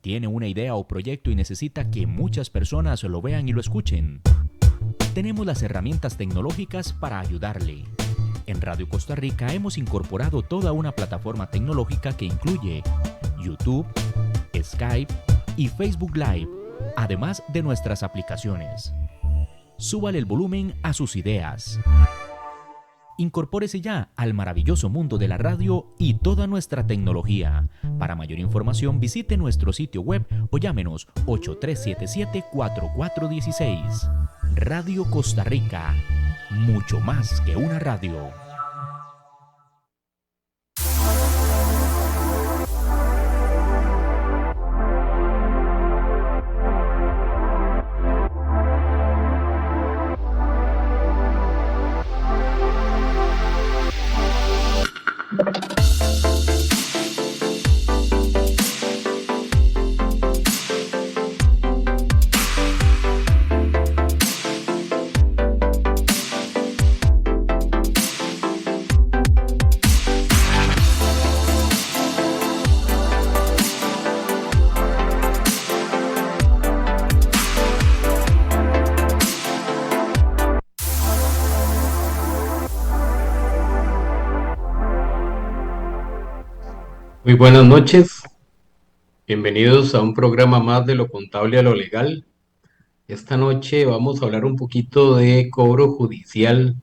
Tiene una idea o proyecto y necesita que muchas personas lo vean y lo escuchen. Tenemos las herramientas tecnológicas para ayudarle. En Radio Costa Rica hemos incorporado toda una plataforma tecnológica que incluye YouTube, Skype y Facebook Live, además de nuestras aplicaciones. Súbale el volumen a sus ideas. Incorpórese ya al maravilloso mundo de la radio y toda nuestra tecnología. Para mayor información visite nuestro sitio web o llámenos 8377-4416. Radio Costa Rica, mucho más que una radio. Muy buenas noches, bienvenidos a un programa más de lo contable a lo legal. Esta noche vamos a hablar un poquito de cobro judicial.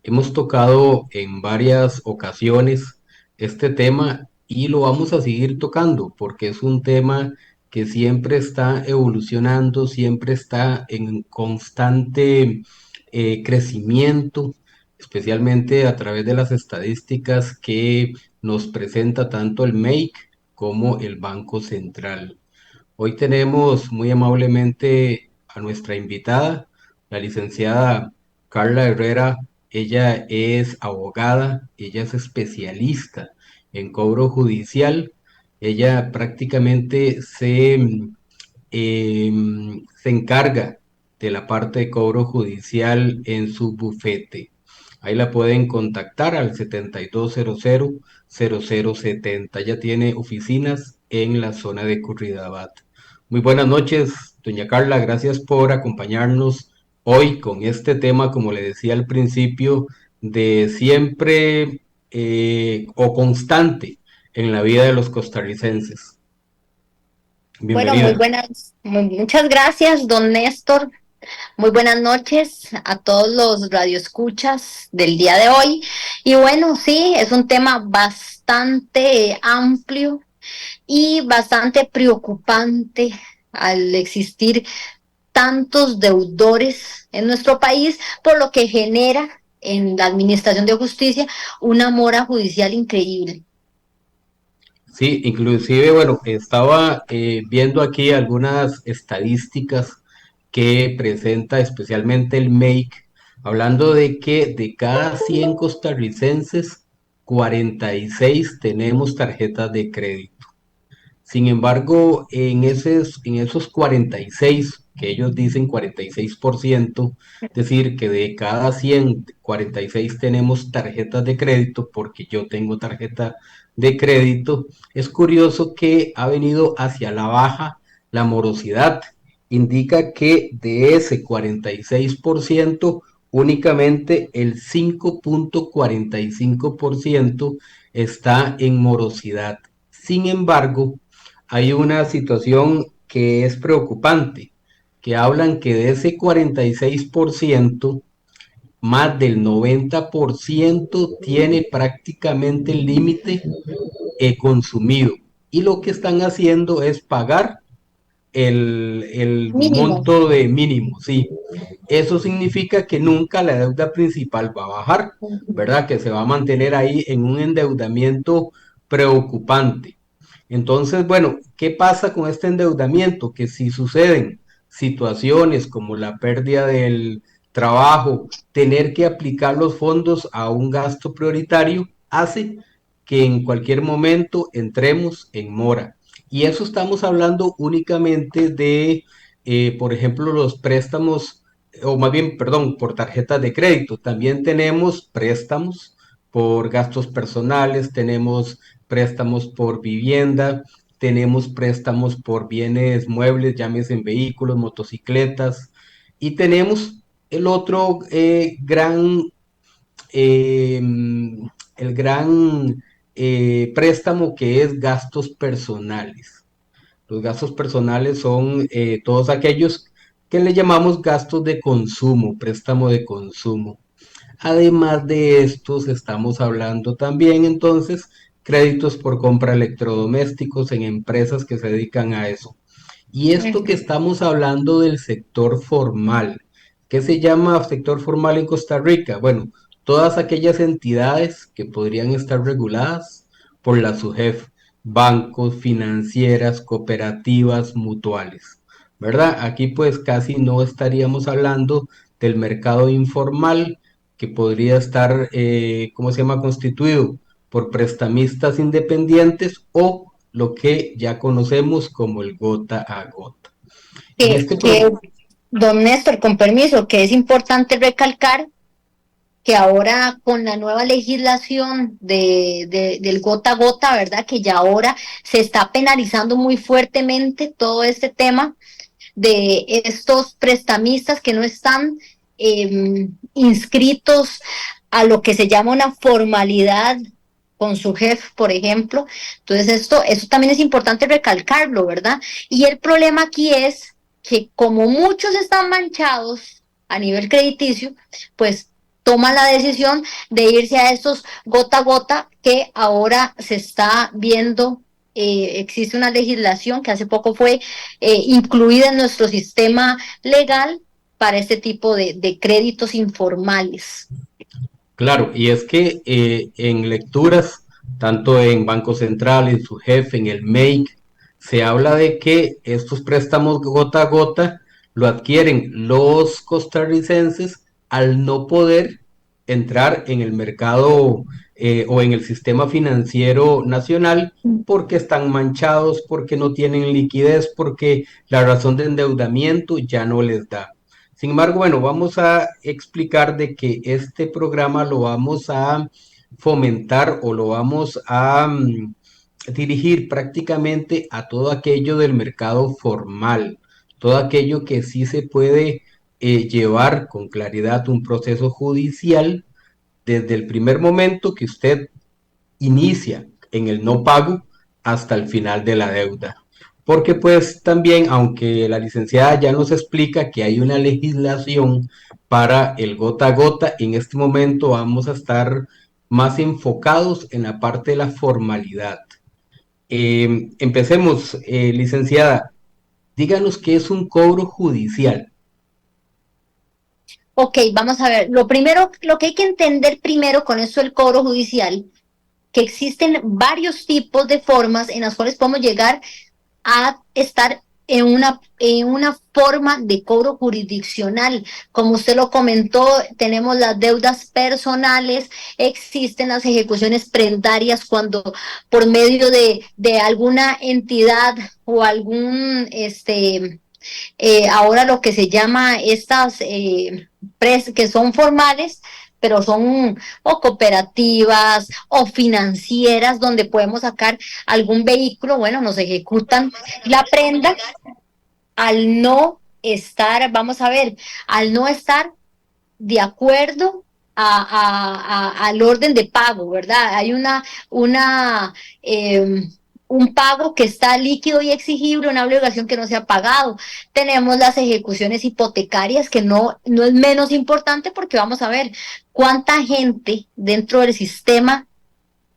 Hemos tocado en varias ocasiones este tema y lo vamos a seguir tocando porque es un tema que siempre está evolucionando, siempre está en constante crecimiento, especialmente a través de las estadísticas que nos presenta tanto el MEIC como el Banco Central. Hoy tenemos muy amablemente a nuestra invitada, la licenciada Carla Herrera. Ella es abogada, ella es especialista en cobro judicial. Ella prácticamente se encarga de la parte de cobro judicial en su bufete. Ahí la pueden contactar al 7200-0070. Ya tiene oficinas en la zona de Curridabat. Muy buenas noches, doña Carla. Gracias por acompañarnos hoy con este tema, como le decía al principio, de siempre o constante en la vida de los costarricenses. Bueno, Bienvenida. muchas gracias, don Néstor. Muy buenas noches a todos los radioescuchas del día de hoy. Y bueno, sí, es un tema bastante amplio y bastante preocupante al existir tantos deudores en nuestro país, por lo que genera en la Administración de Justicia una mora judicial increíble. Sí, inclusive, bueno, estaba viendo aquí algunas estadísticas que presenta especialmente el MEIC, hablando de que de cada 100 costarricenses, 46 tenemos tarjetas de crédito. Sin embargo, en esos 46, que ellos dicen 46%, es decir, que de cada 100, 46 tenemos tarjetas de crédito, porque yo tengo tarjeta de crédito, es curioso que ha venido hacia la baja la morosidad. Indica que de ese 46%, únicamente el 5.45% está en morosidad. Sin embargo, hay una situación que es preocupante, que hablan que de ese 46%, más del 90% tiene prácticamente el límite consumido. Y lo que están haciendo es pagar el Mínimo. monto de mínimo, sí. Eso significa que nunca la deuda principal va a bajar, ¿verdad? Que se va a mantener ahí en un endeudamiento preocupante. Entonces, bueno, ¿qué pasa con este endeudamiento? Que si suceden situaciones como la pérdida del trabajo, tener que aplicar los fondos a un gasto prioritario, hace que en cualquier momento entremos en mora. Y eso estamos hablando únicamente de, por ejemplo, los préstamos, o más bien, perdón, por tarjetas de crédito. También tenemos préstamos por gastos personales, tenemos préstamos por vivienda, tenemos préstamos por bienes muebles, llámese en vehículos, motocicletas, y tenemos el otro eh, el gran préstamo que es gastos personales. Los gastos personales son todos aquellos que le llamamos gastos de consumo, préstamo de consumo. Además de estos, estamos hablando también entonces créditos por compra de electrodomésticos en empresas que se dedican a eso. Y esto que estamos hablando del sector formal, ¿qué se llama sector formal en Costa Rica? Bueno, todas aquellas entidades que podrían estar reguladas por la SUGEF, bancos, financieras, cooperativas, mutuales, ¿verdad? Aquí pues casi no estaríamos hablando del mercado informal que podría estar, ¿cómo se llama?, constituido por prestamistas independientes o lo que ya conocemos como el gota a gota. En Que, este que, don Néstor, con permiso, que es importante recalcar que ahora con la nueva legislación del gota a gota, ¿verdad? Que ya ahora se está penalizando muy fuertemente todo este tema de estos prestamistas que no están inscritos a lo que se llama una formalidad con su jefe, por ejemplo. Entonces eso también es importante recalcarlo, ¿verdad? Y el problema aquí es que como muchos están manchados a nivel crediticio, pues toman la decisión de irse a estos gota a gota que ahora se está viendo. Existe una legislación que hace poco fue incluida en nuestro sistema legal para este tipo de créditos informales. Claro, y es que en lecturas, tanto en Banco Central, en su jefe, en el MEIC, se habla de que estos préstamos gota a gota lo adquieren los costarricenses al no poder entrar en el mercado o en el sistema financiero nacional porque están manchados, porque no tienen liquidez, porque la razón de endeudamiento ya no les da. Sin embargo, bueno, vamos a explicar de que este programa lo vamos a fomentar o lo vamos a dirigir prácticamente a todo aquello del mercado formal, todo aquello que sí se puede llevar con claridad un proceso judicial desde el primer momento que usted inicia en el no pago hasta el final de la deuda. Porque pues también, aunque la licenciada ya nos explica que hay una legislación para el gota a gota, en este momento vamos a estar más enfocados en la parte de la formalidad. Empecemos, licenciada, díganos qué es un cobro judicial. Ok, vamos a ver. Lo primero, lo que hay que entender primero con esto del cobro judicial, que existen varios tipos de formas en las cuales podemos llegar a estar en una forma de cobro jurisdiccional. Como usted lo comentó, tenemos las deudas personales, existen las ejecuciones prendarias cuando por medio de alguna entidad o algún, ahora lo que se llama estas que son formales, pero son o cooperativas o financieras donde podemos sacar algún vehículo, bueno, nos ejecutan la prenda al no estar, vamos a ver, al no estar de acuerdo al orden de pago, ¿verdad? Hay eh, un pago que está líquido y exigible, una obligación que no se ha pagado. Tenemos las ejecuciones hipotecarias, que no es menos importante porque vamos a ver cuánta gente dentro del sistema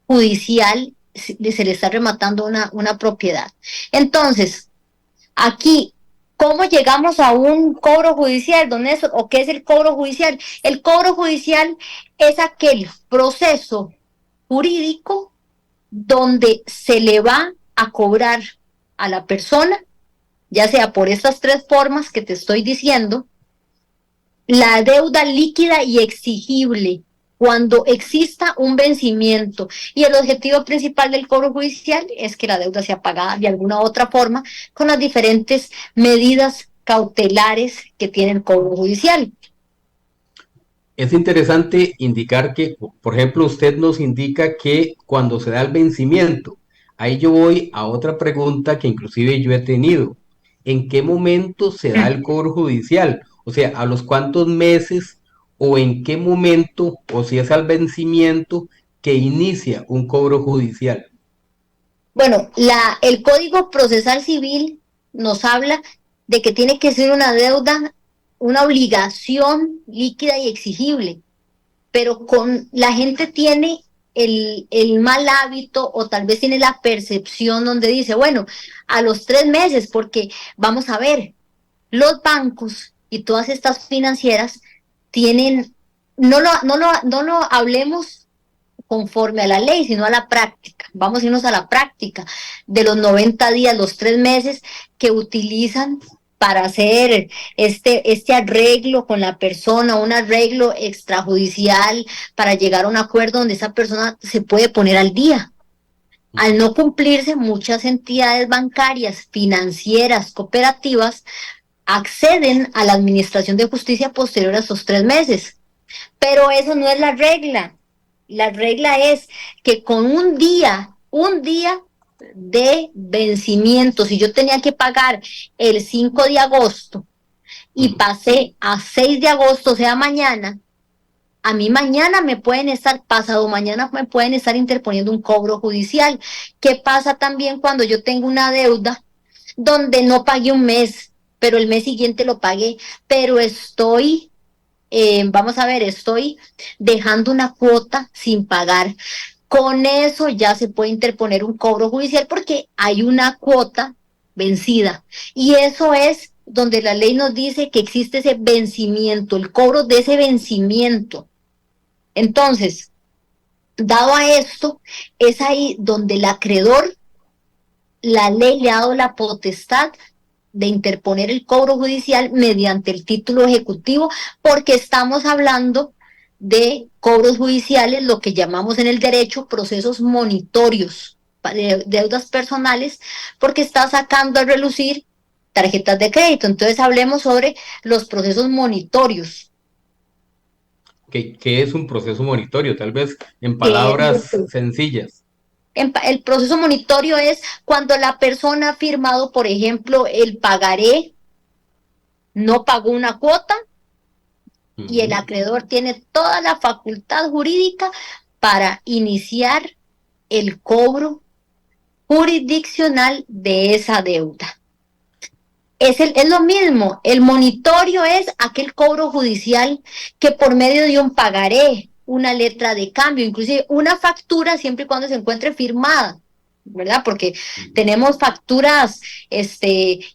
judicial se le está rematando una propiedad. Entonces, aquí, ¿cómo llegamos a un cobro judicial, don Néstor? ¿O qué es el cobro judicial? El cobro judicial es aquel proceso jurídico donde se le va a cobrar a la persona, ya sea por estas tres formas que te estoy diciendo, la deuda líquida y exigible cuando exista un vencimiento. Y el objetivo principal del cobro judicial es que la deuda sea pagada de alguna u otra forma con las diferentes medidas cautelares que tiene el cobro judicial. Es interesante indicar que, por ejemplo, usted nos indica que cuando se da el vencimiento, ahí yo voy a otra pregunta que inclusive yo he tenido. ¿En qué momento se da el cobro judicial? O sea, ¿a los cuántos meses o en qué momento, o si es al vencimiento, que inicia un cobro judicial? Bueno, el Código Procesal Civil nos habla de que tiene que ser una deuda, una obligación líquida y exigible, pero la gente tiene el mal hábito o tal vez tiene la percepción donde dice, bueno, a los 3 meses, porque vamos a ver, los bancos y todas estas financieras tienen, no lo hablemos conforme a la ley, sino a la práctica. Vamos a irnos a la práctica de los 90 días, los 3 meses que utilizan para hacer este arreglo con la persona, un arreglo extrajudicial para llegar a un acuerdo donde esa persona se puede poner al día. Al no cumplirse, muchas entidades bancarias, financieras, cooperativas, acceden a la administración de justicia posterior a esos 3 meses. Pero eso no es la regla. La regla es que con un día de vencimiento, si yo tenía que pagar el 5 de agosto y pasé a 6 de agosto, o sea, mañana, a mí mañana me pueden estar, pasado mañana me pueden estar interponiendo un cobro judicial. ¿Qué pasa también cuando yo tengo una deuda donde no pagué un mes, pero el mes siguiente lo pagué, pero vamos a ver, estoy dejando una cuota sin pagar? Con eso ya se puede interponer un cobro judicial porque hay una cuota vencida. Y eso es donde la ley nos dice que existe ese vencimiento, el cobro de ese vencimiento. Entonces, dado a esto, es ahí donde el acreedor, la ley le ha dado la potestad de interponer el cobro judicial mediante el título ejecutivo, porque estamos hablando de cobros judiciales, lo que llamamos en el derecho procesos monitorios de deudas personales, porque está sacando a relucir tarjetas de crédito. Entonces hablemos sobre los procesos monitorios. ¿Qué es un proceso monitorio? Tal vez en palabras sencillas. El proceso monitorio es cuando la persona ha firmado, por ejemplo, el pagaré, no pagó una cuota, y el acreedor tiene toda la facultad jurídica para iniciar el cobro jurisdiccional de esa deuda. Es lo mismo, el monitorio es aquel cobro judicial que por medio de un pagaré, una letra de cambio, inclusive una factura, siempre y cuando se encuentre firmada, ¿verdad? Porque tenemos facturas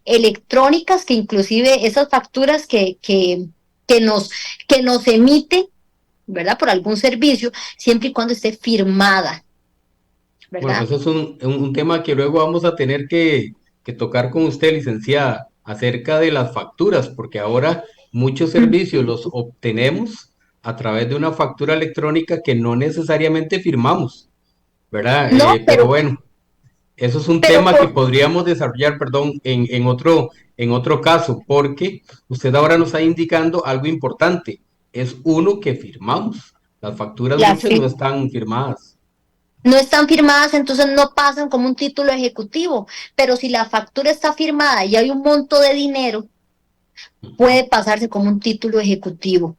electrónicas, que inclusive esas facturas que nos emite, ¿verdad? Por algún servicio, siempre y cuando esté firmada, Bueno, ¿verdad? eso es un tema que luego vamos a tener que tocar con usted, licenciada, acerca de las facturas, porque ahora muchos servicios los obtenemos a través de una factura electrónica que no necesariamente firmamos, ¿verdad? No, Pero bueno, eso es un pero tema que podríamos desarrollar, perdón, en otro caso, porque usted ahora nos está indicando algo importante. Es uno que firmamos. Las facturas las muchas no están firmadas. no están firmadas, entonces no pasan como un título ejecutivo, pero si la factura está firmada y hay un monto de dinero, puede pasarse como un título ejecutivo.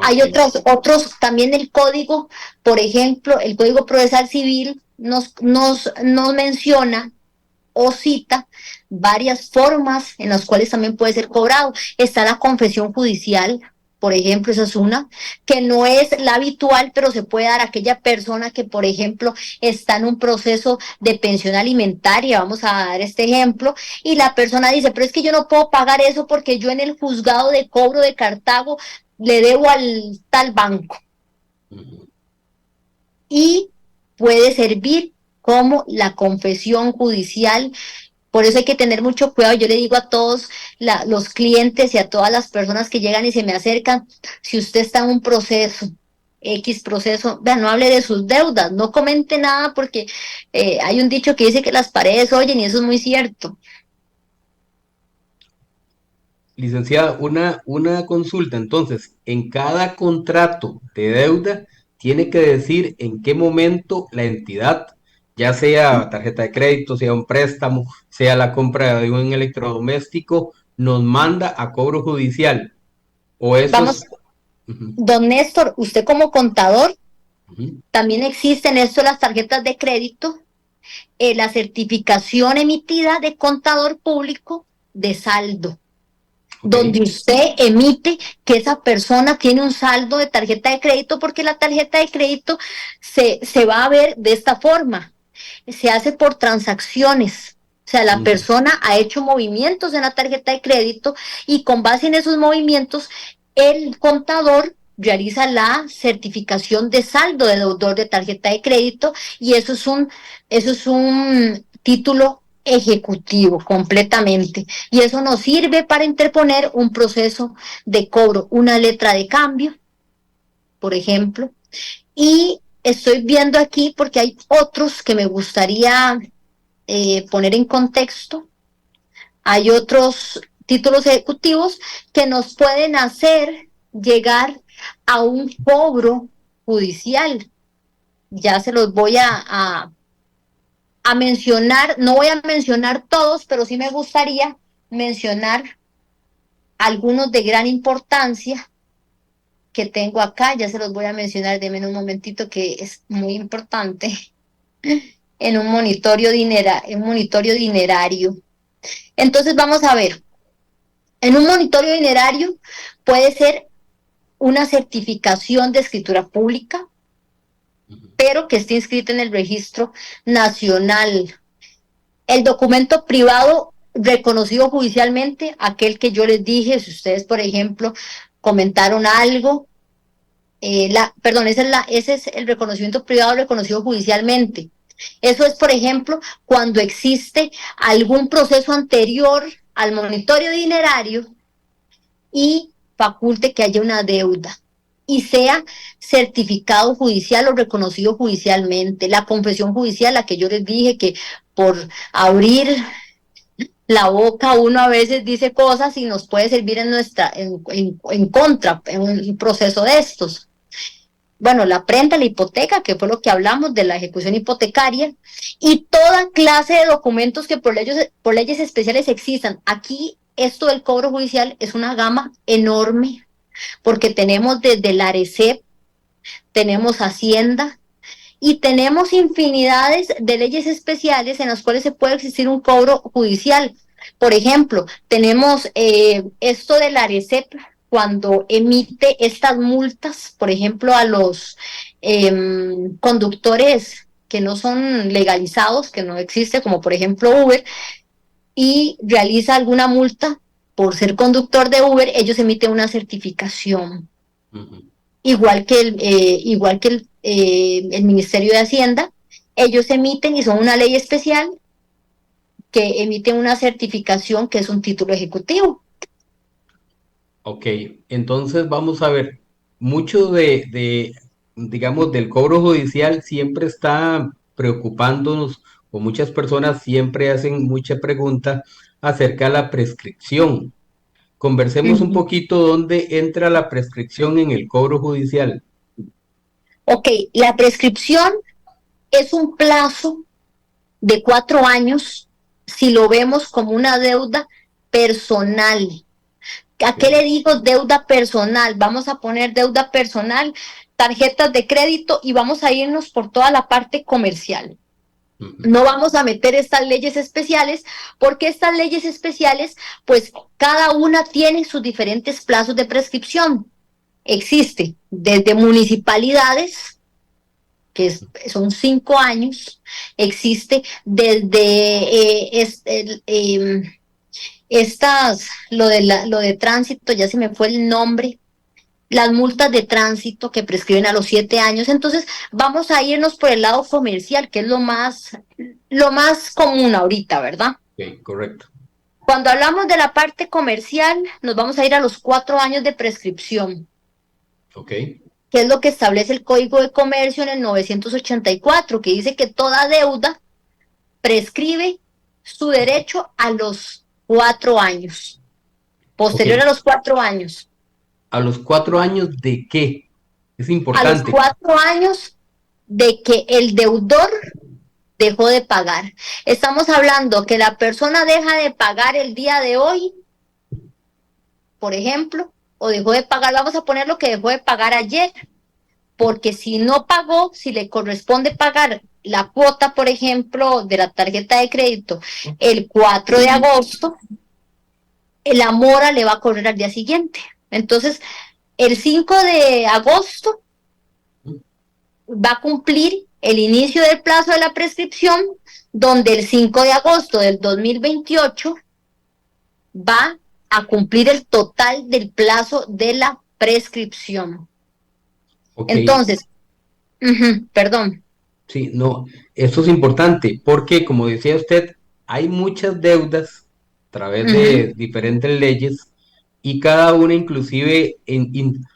Hay Ok. otros, también el código, por ejemplo, el Código Procesal Civil nos menciona o cita varias formas en las cuales también puede ser cobrado. Está la confesión judicial, por ejemplo, esa es una, que no es la habitual, pero se puede dar a aquella persona que, por ejemplo, está en un proceso de pensión alimentaria, vamos a dar este ejemplo, y la persona dice, pero es que yo no puedo pagar eso porque yo en el juzgado de cobro de Cartago le debo al tal banco. Y puede servir como la confesión judicial. Por eso hay que tener mucho cuidado. Yo le digo a todos los clientes y a todas las personas que llegan y se me acercan, si usted está en un proceso, X proceso, vean, no hable de sus deudas, no comente nada, porque hay un dicho que dice que las paredes oyen, y eso es muy cierto. Licenciada, una consulta. Entonces, en cada contrato de deuda tiene que decir en qué momento la entidad ya sea tarjeta de crédito, sea un préstamo, sea la compra de un electrodoméstico, nos manda a cobro judicial. O esos... Vamos, don Néstor, usted como contador, también existen esto las tarjetas de crédito, la certificación emitida de contador público de saldo, donde usted emite que esa persona tiene un saldo de tarjeta de crédito, porque la tarjeta de crédito se va a ver de esta forma, se hace por transacciones. O sea, la persona ha hecho movimientos en la tarjeta de crédito y con base en esos movimientos, el contador realiza la certificación de saldo de deudor de tarjeta de crédito y eso es un título ejecutivo completamente. Y eso nos sirve para interponer un proceso de cobro, una letra de cambio, por ejemplo. Y estoy viendo aquí porque hay otros que me gustaría poner en contexto. Hay otros títulos ejecutivos que nos pueden hacer llegar a un cobro judicial. Ya se los voy a mencionar, no voy a mencionar todos, pero sí me gustaría mencionar algunos de gran importancia que tengo acá. Ya se los voy a mencionar, denme un momentito, que es muy importante en un monitorio dinerario. Entonces vamos a ver, en un monitorio dinerario puede ser una certificación de escritura pública, pero que esté inscrita en el registro nacional. El documento privado reconocido judicialmente, aquel que yo les dije, si ustedes, por ejemplo, comentaron algo, ese es el reconocimiento privado reconocido judicialmente. Eso es, por ejemplo, cuando existe algún proceso anterior al monitorio dinerario y faculte que haya una deuda y sea certificado judicial o reconocido judicialmente. La confesión judicial, la que yo les dije que por abrir la boca uno a veces dice cosas y nos puede servir en contra en un proceso de estos. Bueno, la prenda, la hipoteca, que fue lo que hablamos de la ejecución hipotecaria, y toda clase de documentos que por leyes especiales existan. Aquí esto del cobro judicial es una gama enorme, porque tenemos desde la ARECEP, tenemos Hacienda, y tenemos infinidades de leyes especiales en las cuales se puede existir un cobro judicial. Por ejemplo, tenemos esto de la ARECEP, cuando emite estas multas, por ejemplo, a los conductores que no son legalizados, que no existe, como por ejemplo Uber, y realiza alguna multa por ser conductor de Uber, ellos emiten una certificación. Igual que el Ministerio de Hacienda, ellos emiten, y son una ley especial, que emiten una certificación que es un título ejecutivo. Ok, entonces vamos a ver, mucho digamos, del cobro judicial siempre está preocupándonos, o muchas personas siempre hacen mucha pregunta acerca de la prescripción. Conversemos un poquito dónde entra la prescripción en el cobro judicial. Ok, la prescripción es un plazo de 4 años si lo vemos como una deuda personal. ¿A qué le digo deuda personal? Vamos a poner deuda personal, tarjetas de crédito, y vamos a irnos por toda la parte comercial. No vamos a meter estas leyes especiales, porque estas leyes especiales, pues cada una tiene sus diferentes plazos de prescripción. Existe desde municipalidades, que son 5 años, existe desde lo de tránsito, ya se me fue el nombre, las multas de tránsito que prescriben a los 7 años. Entonces vamos a irnos por el lado comercial, que es lo más común ahorita, ¿verdad? Sí, correcto. Cuando hablamos de la parte comercial, nos vamos a ir a los 4 años de prescripción. Ok. Que es lo que establece el Código de Comercio en el 984, que dice que toda deuda prescribe su derecho a los 4 años, posterior a los 4 años. ¿A los 4 años de qué? Es A los importante. 4 años de que el deudor dejó de pagar. Estamos hablando que la persona deja de pagar el día de hoy, por ejemplo, o dejó de pagar, vamos a poner lo que dejó de pagar ayer, porque si no pagó, si le corresponde pagar la cuota, por ejemplo, de la tarjeta de crédito el 4 de agosto, la mora le va a correr al día siguiente. Entonces, el 5 de agosto va a cumplir el inicio del plazo de la prescripción, donde el 5 de agosto del 2028 va a cumplir el total del plazo de la prescripción. Okay. Entonces, perdón. Sí, no, eso es importante porque, como decía usted, hay muchas deudas a través de diferentes leyes y cada una inclusive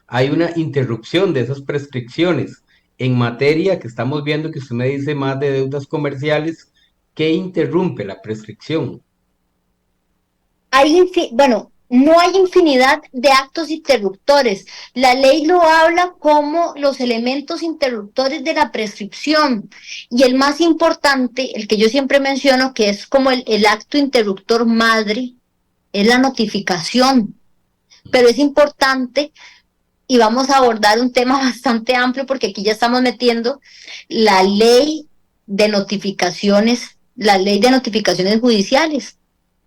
hay una interrupción de esas prescripciones. En materia que estamos viendo que usted me dice más de deudas comerciales, ¿qué interrumpe la prescripción? Bueno, no hay infinidad de actos interruptores. La ley lo habla como los elementos interruptores de la prescripción. Y el más importante, el que yo siempre menciono, que es como el acto interruptor madre, es la notificación. Pero es importante, y vamos a abordar un tema bastante amplio, porque aquí ya estamos metiendo la ley de notificaciones judiciales,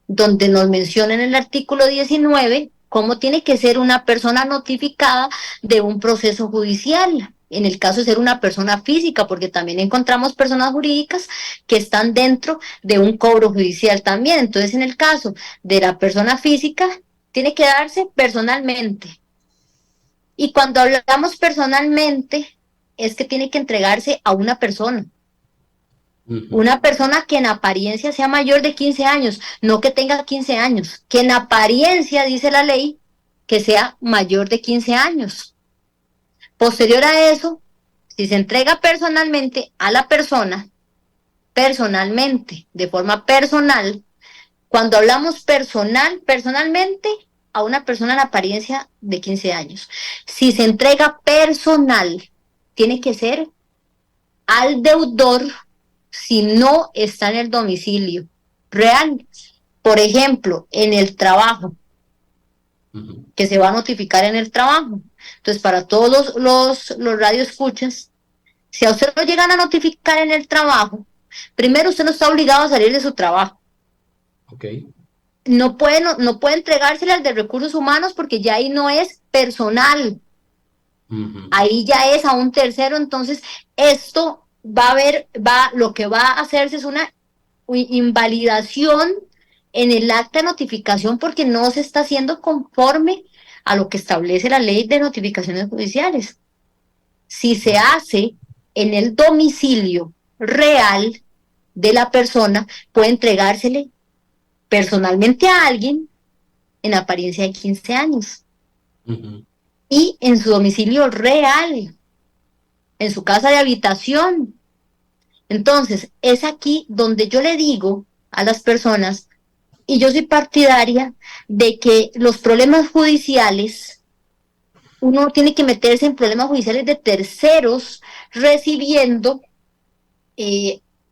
donde nos menciona en el artículo 19 cómo tiene que ser una persona notificada de un proceso judicial, en el caso de ser una persona física, porque también encontramos personas jurídicas que están dentro de un cobro judicial también. Entonces, en el caso de la persona física, tiene que darse personalmente. Y cuando hablamos personalmente, es que tiene que entregarse a una persona. Una persona que en apariencia sea mayor de 15 años, no que tenga 15 años, que en apariencia, dice la ley, que sea mayor de 15 años. Posterior a eso, si se entrega personalmente a la persona, personalmente, de forma personal, cuando hablamos personalmente, a una persona en apariencia de 15 años. Si se entrega personal, tiene que ser al deudor, si no está en el domicilio real. Por ejemplo, en el trabajo, que se va a notificar en el trabajo. Entonces, para todos los radioescuchas, si a usted lo llegan a notificar en el trabajo, primero usted no está obligado a salir de su trabajo. Okay. No puede entregársela al de recursos humanos, porque ya ahí no es personal. Ahí ya es a un tercero. Entonces, esto lo que va a hacerse es una invalidación en el acta de notificación, porque no se está haciendo conforme a lo que establece la ley de notificaciones judiciales. Si se hace en el domicilio real de la persona, puede entregársele personalmente a alguien en apariencia de 15 años. Y en su domicilio real, en su casa de habitación. Entonces, es aquí donde yo le digo a las personas, y yo soy partidaria de que los problemas judiciales, uno tiene que meterse en problemas judiciales de terceros recibiendo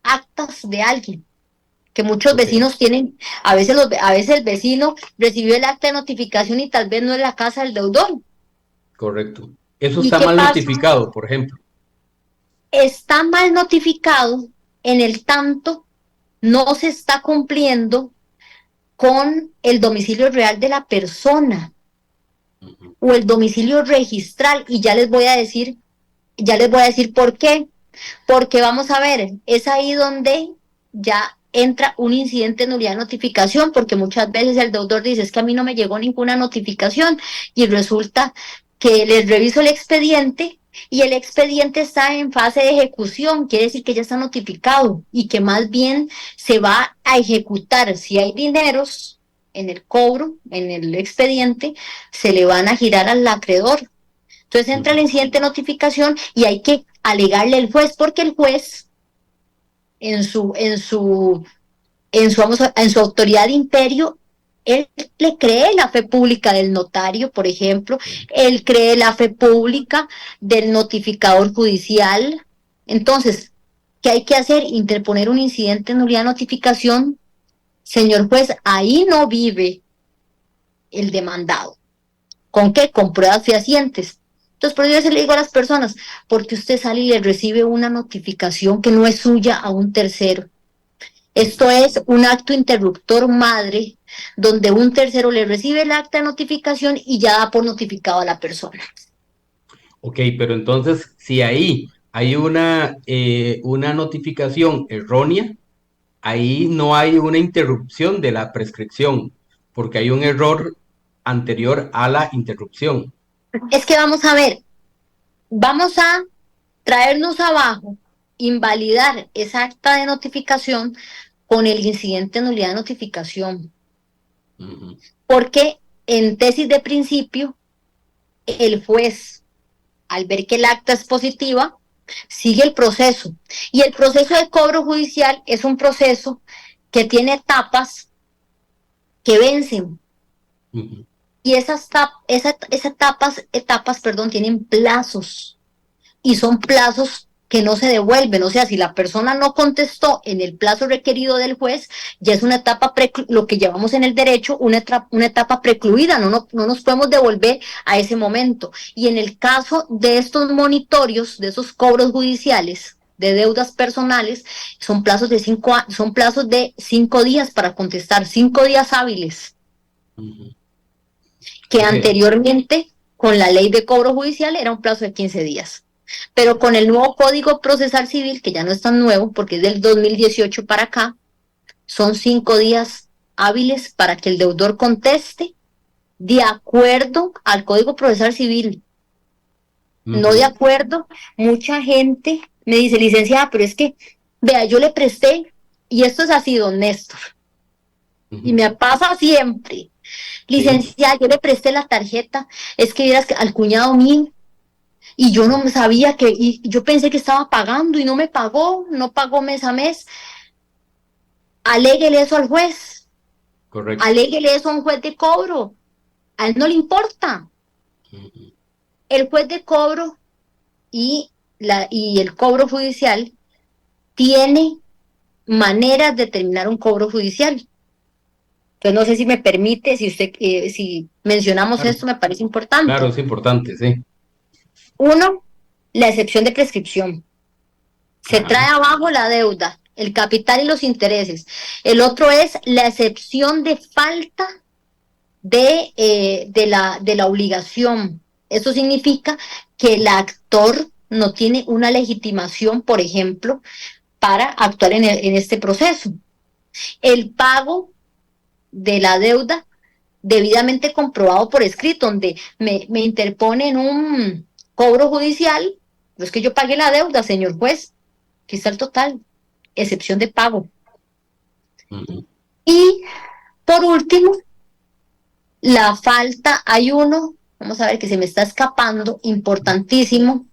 actas de alguien, que muchos vecinos tienen. A veces el vecino recibió el acta de notificación y tal vez no es la casa del deudor. Correcto. Eso está mal notificado, por ejemplo. Está mal notificado en el tanto no se está cumpliendo con el domicilio real de la persona o el domicilio registral. Y ya les voy a decir por qué. Porque vamos a ver, es ahí donde ya entra un incidente de nulidad de notificación, porque muchas veces el deudor dice, es que a mí no me llegó ninguna notificación, y resulta que les reviso el expediente y el expediente está en fase de ejecución, quiere decir que ya está notificado y que más bien se va a ejecutar. Si hay dineros en el cobro, en el expediente, se le van a girar al acreedor. Entonces entra el incidente de notificación y hay que alegarle al juez, porque el juez en su autoridad de imperio, él le cree la fe pública del notario, por ejemplo, él cree la fe pública del notificador judicial. Entonces, ¿Qué hay que hacer? Interponer un incidente de nulidad de notificación. Señor juez, ahí no vive el demandado. ¿Con qué? Con pruebas fehacientes. Entonces, por eso yo le digo a las personas, porque usted sale y le recibe una notificación que no es suya a un tercero. Esto es un acto interruptor madre, donde un tercero le recibe el acta de notificación y ya da por notificado a la persona. Ok, pero entonces, si ahí hay una notificación errónea, ahí no hay una interrupción de la prescripción, porque hay un error anterior a la interrupción. Es que vamos a ver, vamos a traernos abajo, invalidar esa acta de notificación con el incidente de nulidad de notificación. Ujú. Porque en tesis de principio, el juez, al ver que el acta es positiva, sigue el proceso. Y el proceso de cobro judicial es un proceso que tiene etapas que vencen. Ujú. Y esas etapas, tienen plazos. Y son plazos que no se devuelven. O sea, si la persona no contestó en el plazo requerido del juez, ya es una etapa, lo que llevamos en el derecho, una etapa precluida, no nos podemos devolver a ese momento. Y en el caso de estos monitorios, de esos cobros judiciales, de deudas personales, son plazos de 5 días para contestar, 5 días hábiles, Ujú. que O sea, anteriormente, con la ley de cobro judicial, era un plazo de 15 días. Pero con el nuevo Código Procesal Civil, que ya no es tan nuevo, porque es del 2018 para acá, son 5 días hábiles para que el deudor conteste de acuerdo al Código Procesal Civil. No de ujú, acuerdo, mucha gente me dice, licenciada, pero es que, vea, yo le presté, y esto es así, don Néstor, y ujú. me pasa siempre. Sí, Licenciada, yo le presté la tarjeta, es que vieras que al cuñado mío, y yo no sabía y yo pensé que estaba pagando y no me pagó, no pagó mes a mes. Aléguele eso al juez, correcto. aléguele eso a un juez de cobro, a él no le importa. Ujú. El juez de cobro y el cobro judicial tiene maneras de terminar un cobro judicial. Entonces no sé si me permite, si mencionamos Claro, esto, me parece claro, importante. es importante, sí. Uno, la excepción de prescripción. Se Ajá. trae abajo la deuda, el capital y los intereses. El otro es la excepción de falta de la obligación. Eso significa que el actor no tiene una legitimación, por ejemplo, para actuar en este proceso. El pago de la deuda debidamente comprobado por escrito, donde me interponen un cobro judicial, no es que yo pague la deuda, señor juez, aquí está el total, excepción de pago. Ujú. Y por último, la falta, hay uno, vamos a ver que se me está escapando, importantísimo,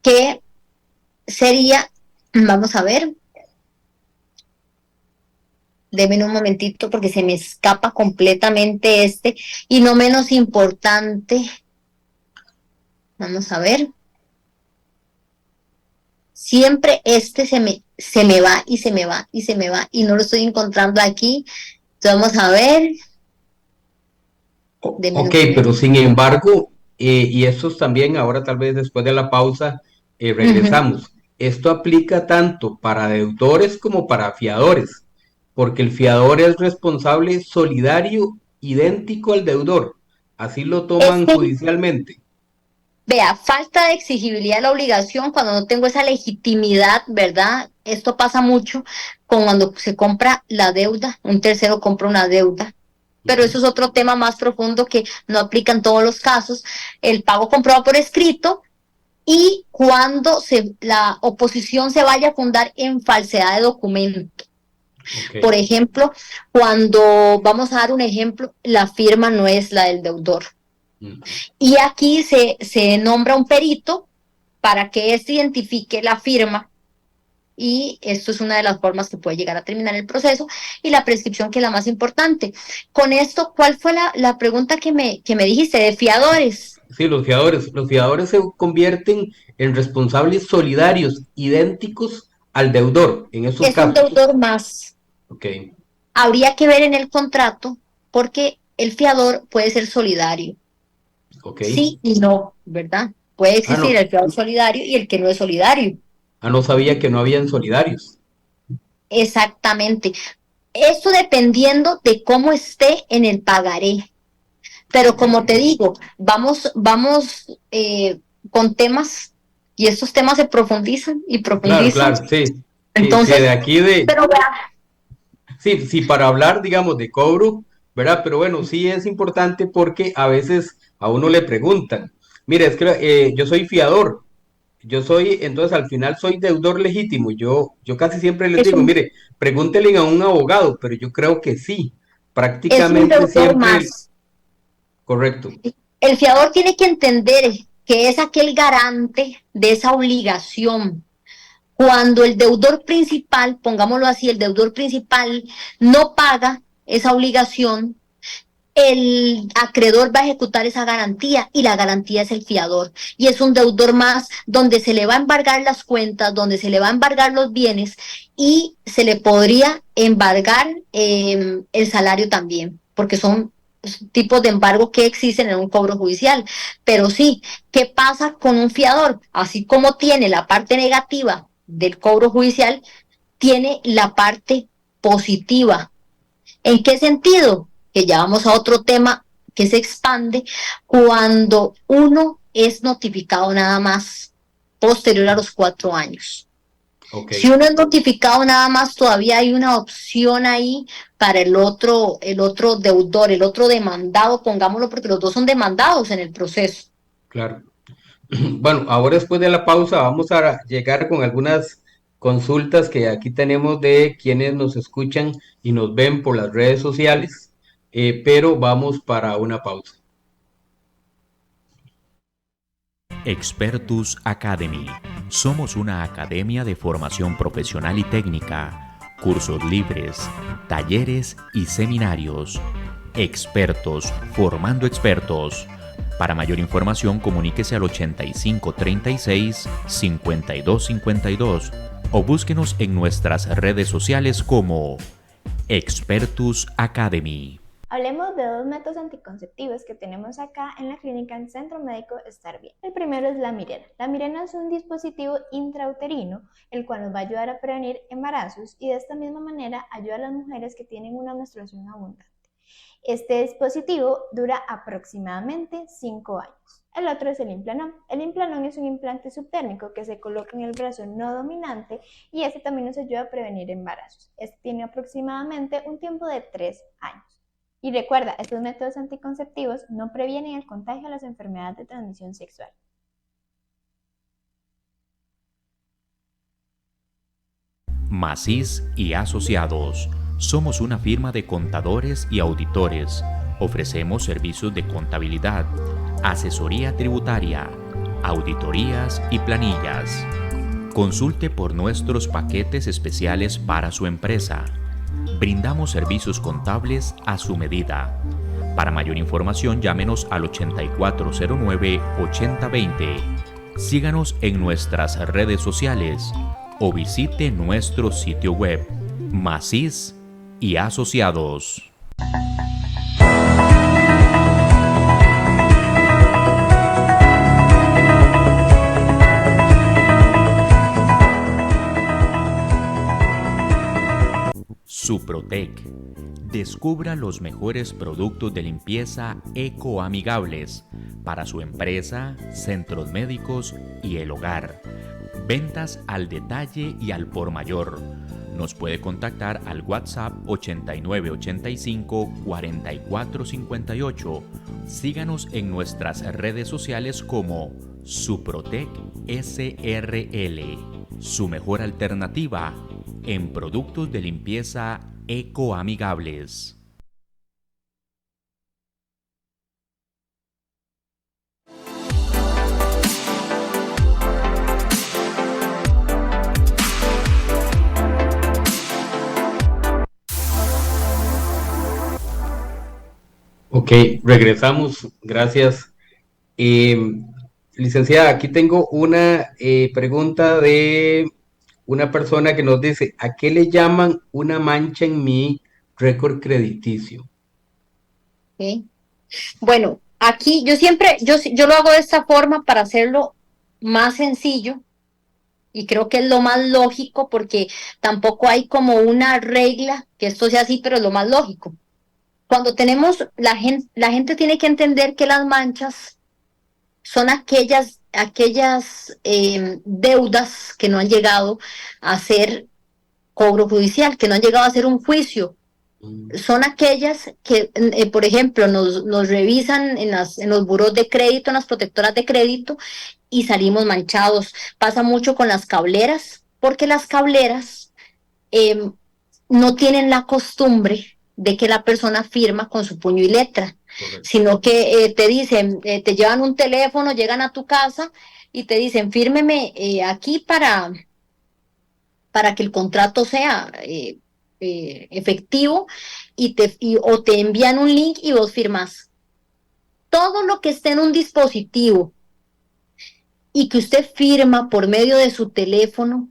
que sería, vamos a ver, denme un momentito porque se me escapa completamente y no menos importante, vamos a ver, siempre se me va y se me va y se me va y no lo estoy encontrando aquí. Entonces vamos a ver, denme un Ok, pero momento. sin embargo, y esto también ahora tal vez después de la pausa Ujú. regresamos. Esto aplica tanto para deudores como para fiadores, porque el fiador es responsable solidario idéntico al deudor. Así lo toman Este judicialmente. Vea, falta de exigibilidad de la obligación cuando no tengo esa legitimidad, ¿verdad? Esto pasa mucho con cuando se compra la deuda, un tercero compra una deuda, pero Ujú. eso es otro tema más profundo que no aplica en todos los casos. El pago comprobado por escrito y cuando la oposición se vaya a fundar en falsedad de documento. Ok. Por ejemplo, cuando, vamos a dar un ejemplo, la firma no es la del deudor. Ujú. Y aquí se nombra un perito para que éste identifique la firma y esto es una de las formas que puede llegar a terminar el proceso y la prescripción que es la más importante. Con esto, ¿cuál fue la pregunta que me dijiste de fiadores? Sí, los fiadores se convierten en responsables solidarios idénticos al deudor en esos Es un casos. deudor más. Ok, Habría que ver en el contrato porque el fiador puede ser solidario. ok. Sí y no, ¿verdad? Puede Ah, existir no. el fiador solidario y el que no es solidario. Ah, no sabía que no habían solidarios. Exactamente. Esto dependiendo de cómo esté en el pagaré. Pero como te digo, vamos con temas y estos temas se profundizan y Claro, profundizan. claro, sí. Sí, sí, de Entonces, aquí de, pero vea, sí, sí, para hablar, digamos, de cobro, ¿verdad? Pero bueno, sí es importante porque a veces a uno le preguntan, mire, es que yo soy fiador, entonces al final soy deudor legítimo. Yo casi siempre les es digo, un, mire, pregúntenle a un abogado, pero yo creo que sí, es un prácticamente deudor siempre, más. correcto, El fiador tiene que entender que es aquel garante de esa obligación. Cuando el deudor principal, pongámoslo así, el deudor principal no paga esa obligación, el acreedor va a ejecutar esa garantía y la garantía es el fiador. Y es un deudor más donde se le va a embargar las cuentas, donde se le va a embargar los bienes y se le podría embargar el salario también, porque son tipos de embargo que existen en un cobro judicial. Pero sí, ¿qué pasa con un fiador? Así como tiene la parte negativa del cobro judicial, tiene la parte positiva. ¿En qué sentido? Que ya vamos a otro tema que se expande cuando uno es notificado nada más posterior a los 4 años. ok, Si uno es notificado nada más, todavía hay una opción ahí para el otro deudor, el otro demandado, pongámoslo, porque los dos son demandados en el proceso. claro. Bueno, ahora después de la pausa vamos a llegar con algunas consultas que aquí tenemos de quienes nos escuchan y nos ven por las redes sociales, pero vamos para una pausa. Expertus Academy. Somos una academia de formación profesional y técnica, cursos libres, talleres y seminarios. Expertos formando expertos. Para mayor información, comuníquese al 8536 5252 o búsquenos en nuestras redes sociales como Expertus Academy. Hablemos de dos métodos anticonceptivos que tenemos acá en la clínica en Centro Médico Estar Bien. El primero es la Mirena. La Mirena es un dispositivo intrauterino, el cual nos va a ayudar a prevenir embarazos y de esta misma manera ayuda a las mujeres que tienen una menstruación abundante. Este dispositivo dura aproximadamente 5 años. El otro es el Implanon. El Implanon es un implante subtérmico que se coloca en el brazo no dominante y este también nos ayuda a prevenir embarazos. Este tiene aproximadamente un tiempo de 3 años. Y recuerda, estos métodos anticonceptivos no previenen el contagio de las enfermedades de transmisión sexual. Macís y Asociados. Somos una firma de contadores y auditores. Ofrecemos servicios de contabilidad, asesoría tributaria, auditorías y planillas. Consulte por nuestros paquetes especiales para su empresa. Brindamos servicios contables a su medida. Para mayor información, llámenos al 8409-8020. Síganos en nuestras redes sociales o visite nuestro sitio web Macís y Asociados. Suprotec. Descubra los mejores productos de limpieza ecoamigables para su empresa, centros médicos y el hogar. Ventas al detalle y al por mayor. Nos puede contactar al WhatsApp 8985-4458. Síganos en nuestras redes sociales como Suprotec SRL. Su mejor alternativa en productos de limpieza ecoamigables. Ok, regresamos, gracias. Eh, Licenciada, aquí tengo una pregunta de una persona que nos dice, ¿a qué le llaman una mancha en mi récord crediticio? ¿Ok? Bueno, aquí yo siempre, yo lo hago de esta forma para hacerlo más sencillo y creo que es lo más lógico porque tampoco hay como una regla que esto sea así, pero es lo más lógico. Cuando tenemos, la gente tiene que entender que las manchas son aquellas deudas que no han llegado a ser cobro judicial, que no han llegado a ser un juicio. Mm, Son aquellas que, por ejemplo, nos revisan en los buros de crédito, en las protectoras de crédito, y salimos manchados. Pasa mucho con las cableras, porque las cableras eh, no tienen la costumbre de que la persona firma con su puño y letra, correcto. sino que te dicen, te llevan un teléfono, llegan a tu casa y te dicen, fírmeme aquí para que el contrato sea efectivo o te envían un link y vos firmas. Todo lo que esté en un dispositivo y que usted firma por medio de su teléfono,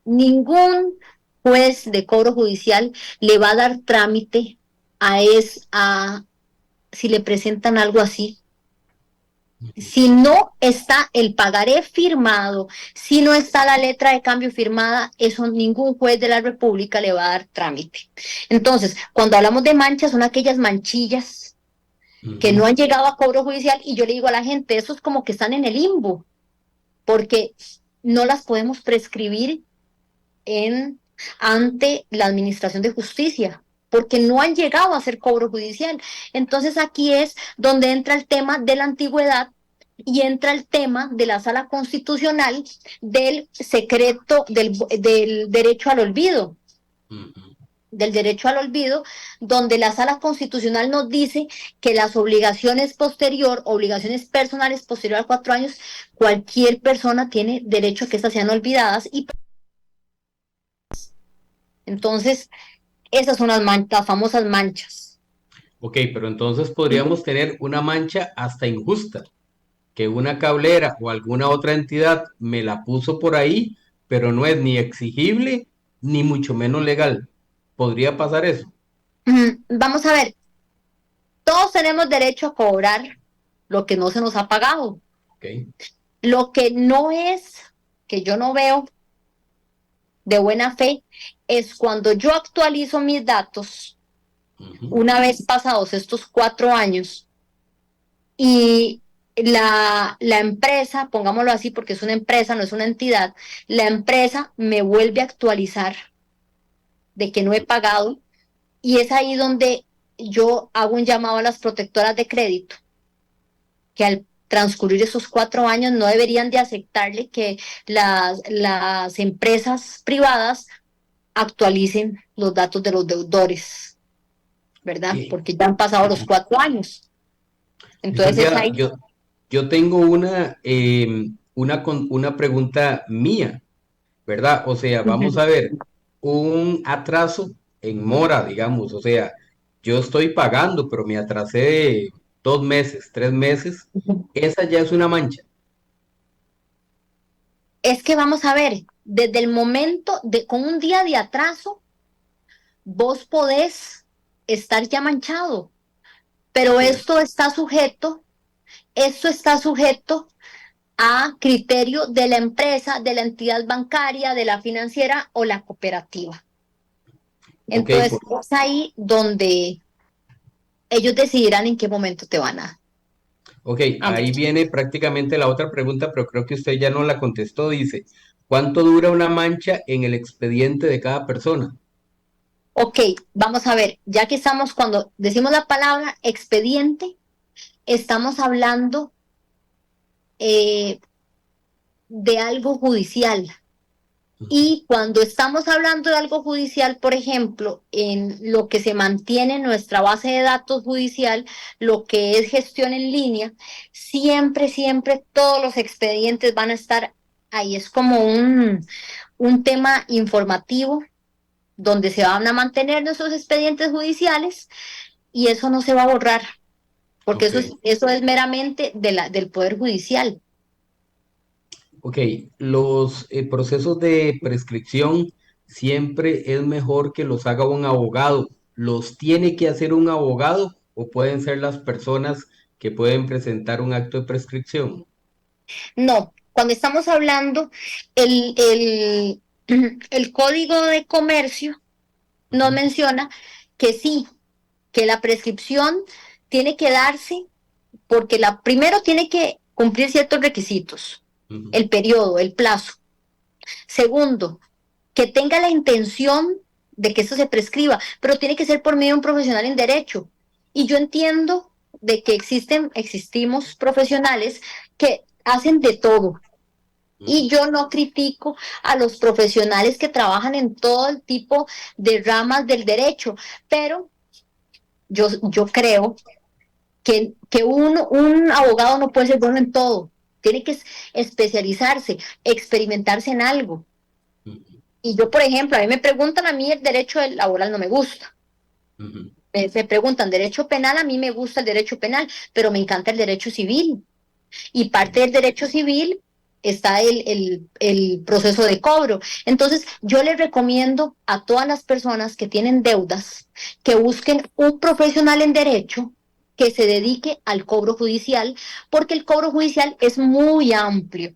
ningún juez de cobro judicial le va a dar trámite a si le presentan algo así. Si no está el pagaré firmado, si no está la letra de cambio firmada, eso ningún juez de la República le va a dar trámite. Entonces, cuando hablamos de manchas, son aquellas manchillas que no Ujú. han llegado a cobro judicial y yo le digo a la gente, eso es como que están en el limbo, porque no las podemos prescribir en, ante la Administración de Justicia, porque no han llegado a hacer cobro judicial. Entonces aquí es donde entra el tema de la antigüedad y entra el tema de la sala constitucional del secreto, del derecho al olvido, Ujú. del derecho al olvido, donde la sala constitucional nos dice que las obligaciones personales posterior a 4 años, cualquier persona tiene derecho a que estas sean olvidadas y entonces esas son las famosas manchas. Ok, pero entonces podríamos tener una mancha hasta injusta, que una cablera o alguna otra entidad me la puso por ahí, pero no es ni exigible ni mucho menos legal. ¿Podría pasar eso? Vamos a ver, todos tenemos derecho a cobrar lo que no se nos ha pagado. Ok. Lo que no es, que yo no veo de buena fe, es cuando yo actualizo mis datos Ujú. una vez pasados estos 4 años y la empresa, pongámoslo así porque es una empresa, no es una entidad, la empresa me vuelve a actualizar de que no he pagado y es ahí donde yo hago un llamado a las protectoras de crédito que al transcurrir esos 4 años no deberían de aceptarle que las empresas privadas actualicen los datos de los deudores, ¿verdad? Eh, Porque ya han pasado los 4 años. Entonces es Licenciada, ahí. yo tengo una pregunta mía, ¿verdad? O sea, vamos a ver, un atraso en mora, digamos, o sea, yo estoy pagando, pero me atrasé de 2 meses, 3 meses, esa ya es una mancha. Es que vamos a ver, desde el momento con un día de atraso, vos podés estar ya manchado, pero Ok, esto está sujeto a criterio de la empresa, de la entidad bancaria, de la financiera o la cooperativa. ok, Entonces, es ahí donde ellos decidirán en qué momento te van ok, a ahí meter. viene prácticamente la otra pregunta, pero creo que usted ya no la contestó. Dice, ¿cuánto dura una mancha en el expediente de cada persona? Ok, vamos a ver, ya que estamos, cuando decimos la palabra expediente, estamos hablando eh, de algo judicial. Y cuando estamos hablando de algo judicial, por ejemplo, en lo que se mantiene en nuestra base de datos judicial, lo que es gestión en línea, siempre, siempre todos los expedientes van a estar ahí. Es como un tema informativo donde se van a mantener nuestros expedientes judiciales y eso no se va a borrar, porque Ok. eso es meramente del Poder Judicial. Ok, los procesos de prescripción siempre es mejor que los haga un abogado. ¿Los tiene que hacer un abogado o pueden ser las personas que pueden presentar un acto de prescripción? No, cuando estamos hablando, el, el Código de Comercio nos Ujú, menciona que sí, que la prescripción tiene que darse porque primero tiene que cumplir ciertos requisitos, ujú, el periodo, el plazo. Segundo, que tenga la intención de que esto se prescriba, pero tiene que ser por medio de un profesional en derecho. Y yo entiendo de que existimos profesionales que hacen de todo. Y ujú, yo no critico a los profesionales que trabajan en todo el tipo de ramas del derecho, pero yo creo que un abogado no puede ser bueno en todo. Tiene que especializarse, experimentarse en algo. ujú, Y yo, por ejemplo, a mí me preguntan, a mí el derecho laboral no me gusta. ujú. Me preguntan derecho penal, a mí me gusta el derecho penal, pero me encanta el derecho civil. Y parte Ok, del derecho civil está el proceso de cobro. Entonces, yo les recomiendo a todas las personas que tienen deudas que busquen un profesional en derecho que se dedique al cobro judicial, porque el cobro judicial es muy amplio.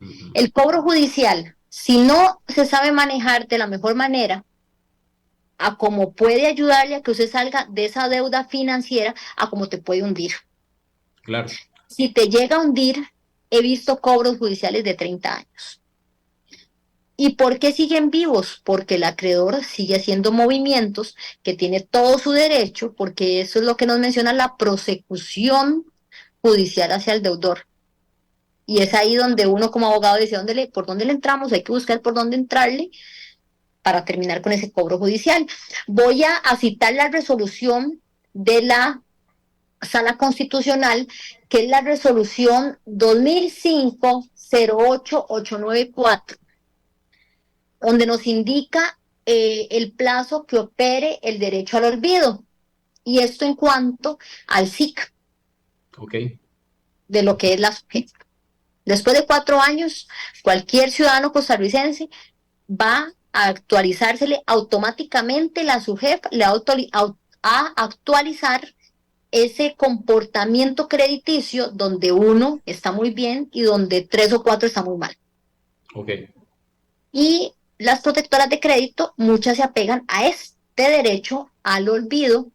ujú. El cobro judicial, si no se sabe manejar de la mejor manera, a cómo puede ayudarle a que usted salga de esa deuda financiera, a cómo te puede hundir. Claro. Si te llega a hundir, he visto cobros judiciales de 30 años. ¿Y por qué siguen vivos? Porque el acreedor sigue haciendo movimientos, que tiene todo su derecho, porque eso es lo que nos menciona la prosecución judicial hacia el deudor. Y es ahí donde uno como abogado dice, ¿por dónde le entramos? Hay que buscar por dónde entrarle para terminar con ese cobro judicial. Voy a citar la resolución de la Sala Constitucional, que es la resolución 2005-08894, donde nos indica el plazo que opere el derecho al olvido. Y esto en cuanto al SIC, Ok. de lo que es la SUGEF. Después de 4 años, cualquier ciudadano costarricense va a actualizársele automáticamente la SUGEF, le va a actualizar ese comportamiento crediticio donde uno está muy bien y donde 3 o 4 está muy mal. Ok. Y las protectoras de crédito, muchas se apegan a este derecho al olvido.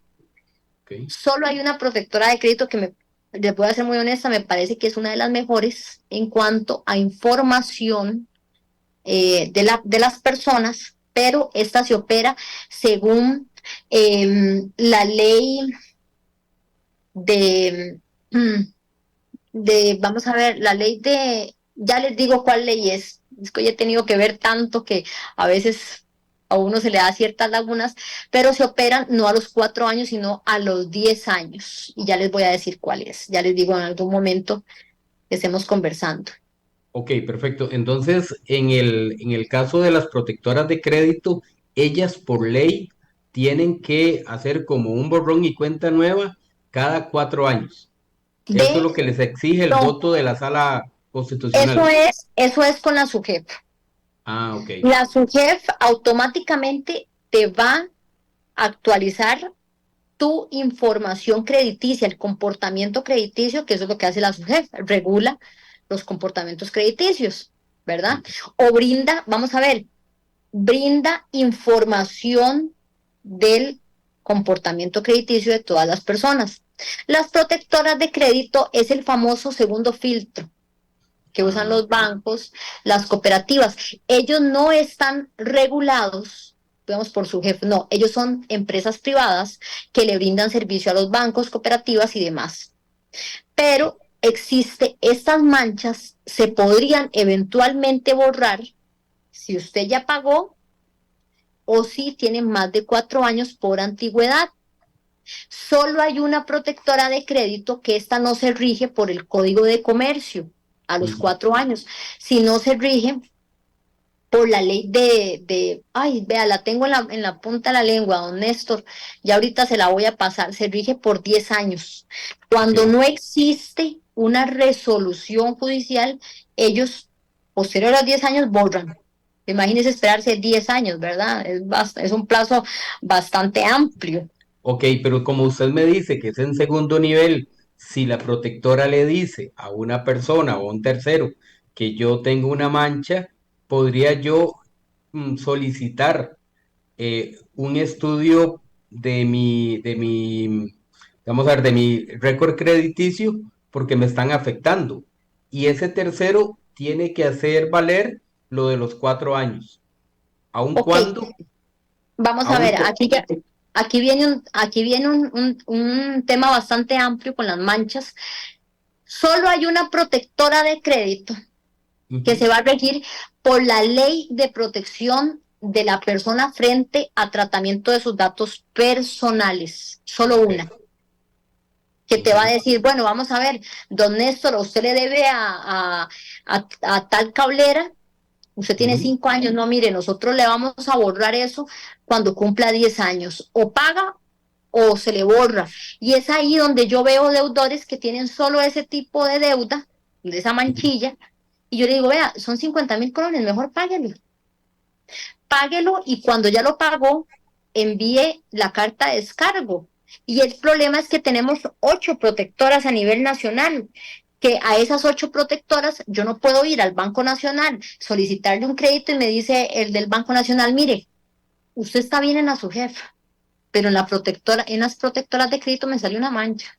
Ok. Solo hay una protectora de crédito les voy a ser muy honesta, me parece que es una de las mejores en cuanto a información de las personas, pero esta se opera según la ley de, vamos a ver, la ley ya les digo cuál ley es que hoy he tenido que ver tanto que a veces a uno se le da ciertas lagunas, pero se operan no a los 4 años, sino a los 10 años. Y ya les voy a decir cuál es, ya les digo en algún momento que estemos conversando. Ok, perfecto. Entonces, en el caso de las protectoras de crédito, ellas por ley tienen que hacer como un borrón y cuenta nueva cada 4 años. Eso es De, lo que les exige el no, voto de la sala constitucional. eso es con la SUGEF. Ah, ok. La SUGEF automáticamente te va a actualizar tu información crediticia, el comportamiento crediticio, que eso es lo que hace la SUGEF, regula los comportamientos crediticios, ¿verdad? Ujú, O brinda, vamos a ver, brinda información del comportamiento crediticio de todas las personas. Las protectoras de crédito es el famoso segundo filtro que usan ah, los ok. bancos, las cooperativas. Ellos no están regulados, digamos, por su jefe, no, ellos son empresas privadas que le brindan servicio a los bancos, cooperativas y demás. Pero estas manchas se podrían eventualmente borrar si usted ya pagó o si tiene más de 4 años por antigüedad. Solo hay una protectora de crédito que esta no se rige por el Código de Comercio a los Ujú, 4 años, sino se rige por la ley ay, vea, la tengo en la punta de la lengua, don Néstor, y ahorita se la voy a pasar, se rige por 10 años. ok. Cuando no existe una resolución judicial, ellos posterior a los 10 años borran. Imagínese esperarse 10 años, ¿verdad? Es un plazo bastante amplio. Ok, pero como usted me dice que es en segundo nivel, si la protectora le dice a una persona o a un tercero que yo tengo una mancha, ¿podría yo solicitar un estudio vamos a ver, de mi récord crediticio porque me están afectando? Y ese tercero tiene que hacer valer lo de los 4 años. ¿Aun Ok, cuando? vamos a Aun ver, aquí viene un tema bastante amplio con las manchas. Solo hay una protectora de crédito que se va a regir por la ley de protección de la persona frente a tratamiento de sus datos personales. Solo Ok. una, que te va a decir, bueno, vamos a ver, don Néstor, usted le debe a tal cablera. Usted tiene Ujú. 5 años, no, mire, nosotros le vamos a borrar eso cuando cumpla 10 años. O paga o se le borra. Y es ahí donde yo veo deudores que tienen solo ese tipo de deuda, de esa manchilla, y yo le digo, vea, son 50.000 colones, mejor páguelo. Páguelo y cuando ya lo pagó, envíe la carta de descargo. Y el problema es que tenemos 8 protectoras a nivel nacional, que a esas 8 protectoras yo no puedo ir al Banco Nacional, solicitarle un crédito y me dice el del Banco Nacional, mire, usted está bien en la SUGEF, pero en las protectoras de crédito me salió una mancha.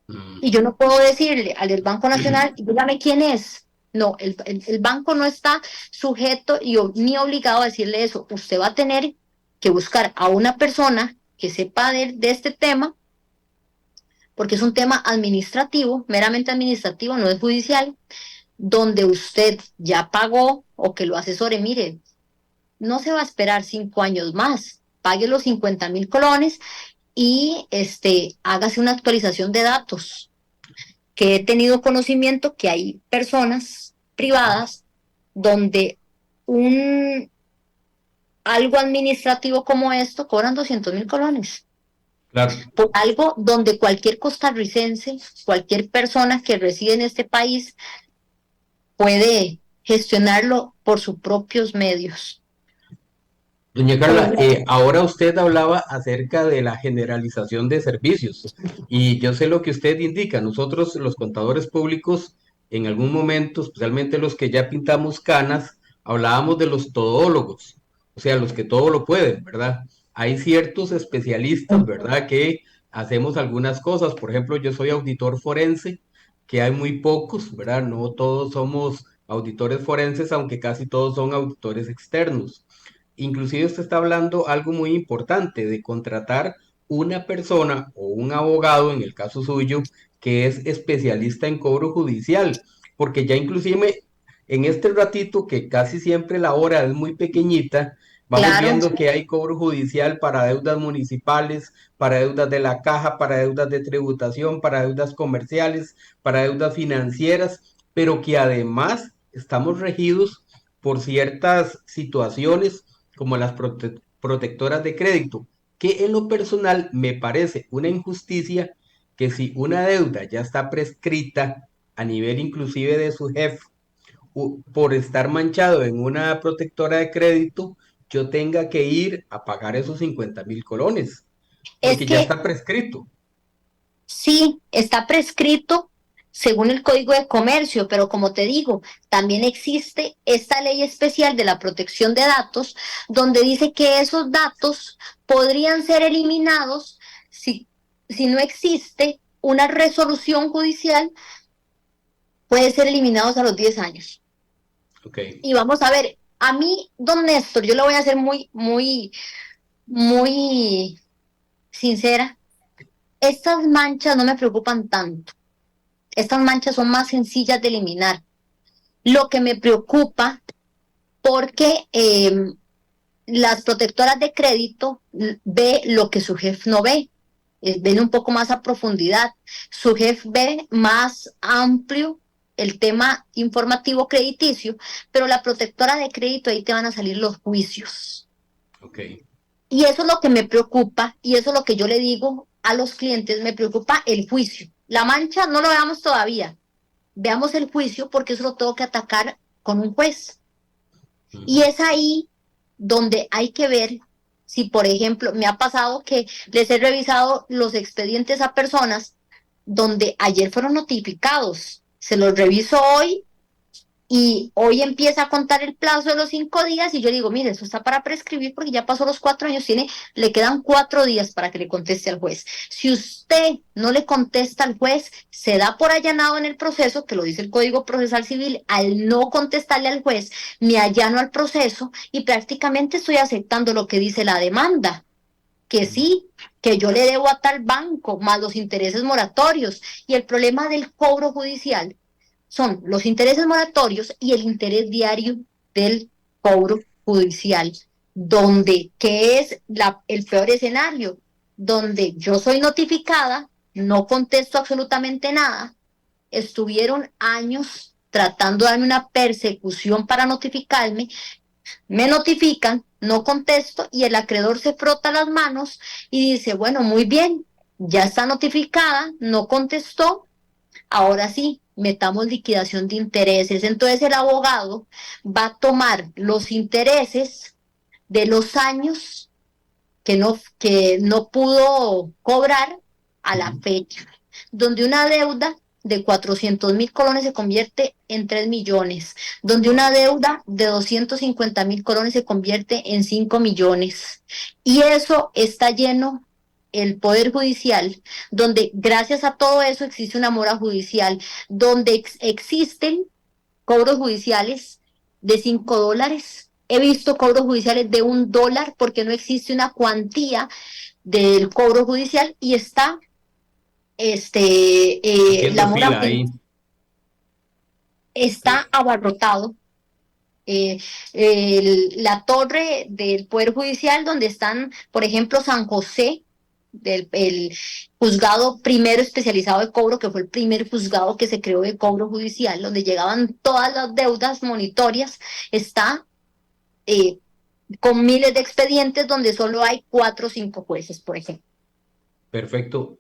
Mm. Y yo no puedo decirle al del Banco Nacional, dígame quién es. No, el banco no está sujeto ni obligado a decirle eso. Usted va a tener que buscar a una persona que sepa de este tema, porque es un tema administrativo, meramente administrativo, no es judicial, donde usted ya pagó o que lo asesore. Mire, no se va a esperar 5 años más. Pague los 50.000 colones y hágase una actualización de datos, que he tenido conocimiento que hay personas privadas donde un algo administrativo como esto cobran 200.000 colones Claro. por algo donde cualquier costarricense, cualquier persona que reside en este país puede gestionarlo por sus propios medios. Doña Carla, ahora usted hablaba acerca de la generalización de servicios y yo sé lo que usted indica. Nosotros, los contadores públicos, en algún momento, especialmente los que ya pintamos canas, hablábamos de los todólogos, o sea, los que todo lo pueden, ¿verdad? Hay ciertos especialistas, ¿verdad?, que hacemos algunas cosas. Por ejemplo, yo soy auditor forense, que hay muy pocos, ¿verdad? No todos somos auditores forenses, aunque casi todos son auditores externos. Inclusive usted está hablando algo muy importante de contratar una persona o un abogado, en el caso suyo, que es especialista en cobro judicial, porque ya inclusive en este ratito, que casi siempre la hora es muy pequeñita, vamos Claro, viendo que hay cobro judicial para deudas municipales, para deudas de la caja, para deudas de tributación, para deudas comerciales, para deudas financieras, pero que además estamos regidos por ciertas situaciones como las protectoras de crédito, que en lo personal me parece una injusticia que si una deuda ya está prescrita a nivel inclusive de su jefe, por estar manchado en una protectora de crédito, yo tenga que ir a pagar esos 50.000 colones, es porque ya que está prescrito. sí, está prescrito según el Código de Comercio, pero como te digo, también existe esta ley especial de la protección de datos, donde dice que esos datos podrían ser eliminados si no existe una resolución judicial, puede ser eliminados a los 10 años. Ok. Y vamos a ver, a mí, don Néstor, yo le voy a ser muy sincera, estas manchas no me preocupan tanto. Estas manchas son más sencillas de eliminar. Lo que me preocupa, porque las protectoras de crédito ve lo que su jefe no ve, ven un poco más a profundidad. Su jefe ve más amplio el tema informativo crediticio, pero la protectora de crédito, ahí te van a salir los juicios. Ok. Y eso es lo que me preocupa, y eso es lo que yo le digo a los clientes, me preocupa el juicio. La mancha no lo veamos todavía, veamos el juicio, porque eso lo tengo que atacar con un juez. Y es ahí donde hay que ver si, por ejemplo, me ha pasado que les he revisado los expedientes a personas donde ayer fueron notificados. Se los reviso hoy y hoy empieza a contar el plazo de los 5 días y yo digo, mire, eso está para prescribir porque ya pasó los 4 años, le quedan 4 días para que le conteste al juez. Si usted no le contesta al juez, se da por allanado en el proceso, que lo dice el Código Procesal Civil, al no contestarle al juez, me allano al proceso y prácticamente estoy aceptando lo que dice la demanda, que sí, que yo le debo a tal banco, más los intereses moratorios. Y el problema del cobro judicial son los intereses moratorios y el interés diario del cobro judicial, donde, que es el peor escenario, donde yo soy notificada, no contesto absolutamente nada, estuvieron años tratando de darme una persecución para notificarme, me notifican, no contesto y el acreedor se frota las manos y dice, bueno, muy bien, ya está notificada, no contestó, ahora sí, metamos liquidación de intereses. Entonces el abogado va a tomar los intereses de los años que no pudo cobrar a la fecha, donde una deuda de 400.000 colones se convierte en 3 millones, donde una deuda de 250.000 colones se convierte en 5 millones. Y eso está lleno el Poder Judicial, donde gracias a todo eso existe una mora judicial, donde existen cobros judiciales de $5. He visto cobros judiciales de $1 porque no existe una cuantía del cobro judicial y está la mora está abarrotado. La torre del Poder Judicial donde están, por ejemplo, San José, el juzgado primero especializado de cobro, que fue el primer juzgado que se creó de cobro judicial, donde llegaban todas las deudas monitorias, está con miles de expedientes donde solo hay 4 o 5 jueces, por ejemplo. Perfecto.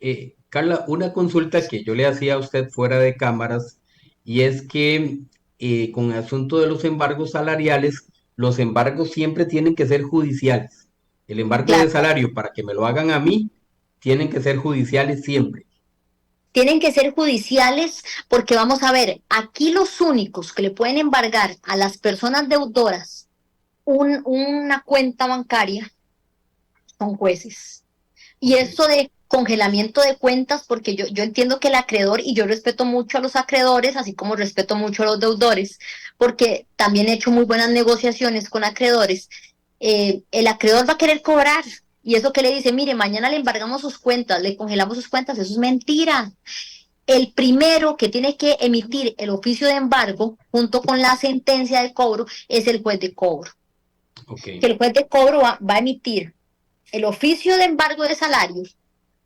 Carla, una consulta que yo le hacía a usted fuera de cámaras, y es que con el asunto de los embargos salariales, los embargos siempre tienen que ser judiciales. El embargo de salario, para que me lo hagan a mí, tienen que ser judiciales siempre. Tienen que ser judiciales porque vamos a ver, aquí los únicos que le pueden embargar a las personas deudoras una cuenta bancaria son jueces. Y esto de congelamiento de cuentas, porque yo entiendo que el acreedor, y yo respeto mucho a los acreedores, así como respeto mucho a los deudores, porque también he hecho muy buenas negociaciones con acreedores, el acreedor va a querer cobrar, y eso que le dice, mire, mañana le embargamos sus cuentas, le congelamos sus cuentas, eso es mentira. El primero que tiene que emitir el oficio de embargo, junto con la sentencia de cobro, es el juez de cobro. Okay. Que el juez de cobro va a emitir el oficio de embargo de salarios,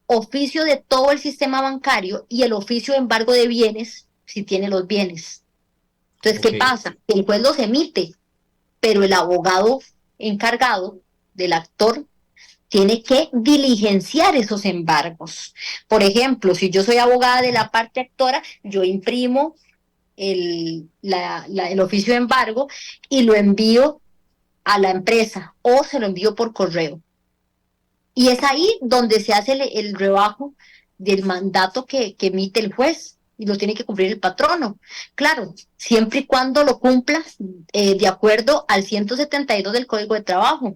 oficio de todo el sistema bancario y el oficio de embargo de bienes, si tiene los bienes. Entonces, ¿qué pasa? El juez los emite, pero el abogado encargado del actor tiene que diligenciar esos embargos. Por ejemplo, si yo soy abogada de la parte actora, yo imprimo el oficio de embargo y lo envío a la empresa o se lo envío por correo. Y es ahí donde se hace el rebajo del mandato que emite el juez y lo tiene que cumplir el patrono. Claro, siempre y cuando lo cumpla de acuerdo al 172 del Código de Trabajo,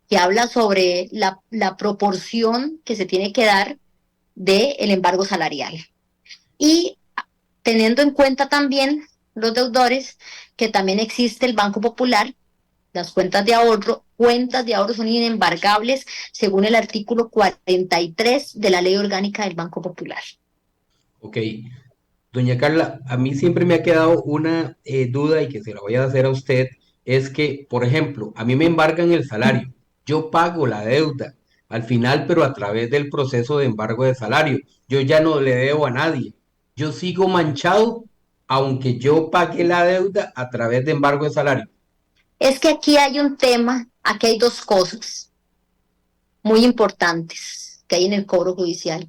que habla sobre la proporción que se tiene que dar del embargo salarial. Y teniendo en cuenta también los deudores, que también existe el Banco Popular, las cuentas de ahorro son inembargables según el artículo 43 de la Ley Orgánica del Banco Popular. Ok. Doña Carla, a mí siempre me ha quedado una duda y que se la voy a hacer a usted, es que, por ejemplo, a mí me embargan el salario, yo pago la deuda al final, pero a través del proceso de embargo de salario, yo ya no le debo a nadie, yo sigo manchado aunque yo pague la deuda a través de embargo de salario. Es que aquí hay un tema, aquí hay dos cosas muy importantes que hay en el cobro judicial.